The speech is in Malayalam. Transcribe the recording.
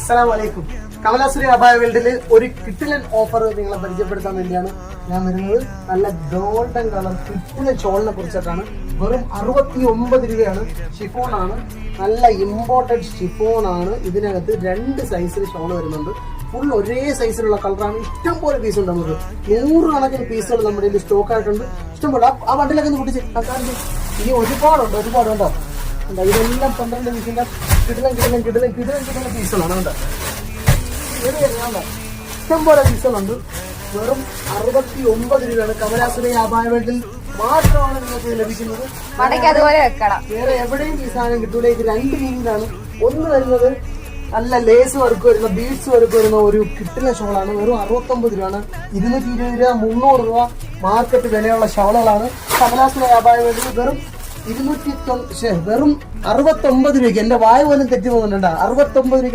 അസ്സലാമലൈക്കും. കമലാസുരി അബായ വേൾഡിൽ ഒരു കിട്ടിലൻ ഓഫർ നിങ്ങളെ പരിചയപ്പെടുത്താൻ വേണ്ടിയാണ് ഞാൻ വരുന്നത്. നല്ല ഗോൾഡൻ കളർ കിട്ടിലൻ ഷോളിനെ കുറിച്ചിട്ടാണ്. വെറും 69 രൂപയാണ്. ഷിഫോണാണ്, നല്ല ഇമ്പോർട്ടഡ് ഷിഫോണാണ്. ഇതിനകത്ത് 2 സൈസിൽ ഷോൾ വരുന്നുണ്ട്. ഫുൾ ഒരേ സൈസിലുള്ള കളറാണ്. ഇഷ്ടം പോലെ പീസ് ഉണ്ട്. നമുക്ക് 100 കണക്കിന് പീസുകൾ നമ്മുടെ കയ്യിൽ സ്റ്റോക്ക് ആയിട്ടുണ്ട്. ഇഷ്ടം പോലെ ആ വണ്ടിലൊക്കെ ഒന്ന് കുട്ടിച്ച് ഇനി ഒരുപാടുണ്ട്. കണ്ടോ, ഇതെല്ലാം 12 പീസിന്റെ കിടിലൻ പീസുകളാണ്. കണ്ടോ, ഇഷ്ടം പോലെ പീസുകളുണ്ട്. വെറും 69 രൂപയാണ്. കമലാസുരി അബായ വേൾഡിൽ മാത്രമാണ് നിങ്ങൾക്ക് ലഭിക്കുന്നത്. വേറെ എവിടെയും ഈ സാധനം കിട്ടൂല. ഇത് 2 രീതിയിലാണ്. ഒന്ന് വരുന്നത് നല്ല ലേസ് വർക്ക് വരുന്ന, ബീഡ്സ് വർക്ക് വരുന്ന ഒരു കിട്ടുന്ന ഷോളാണ്. വെറും 69 രൂപയാണ്. 220 രൂപ, 300 രൂപ മാർക്കറ്റ് വിലയുള്ള ഷോളുകളാണ്. കമലാസുരി അബായ വേൾഡിൽ വെറും 69 രൂപയ്ക്ക്. എന്റെ വായ പോലും തെറ്റി പോകുന്നുണ്ട്. 69 രൂപയ്ക്ക്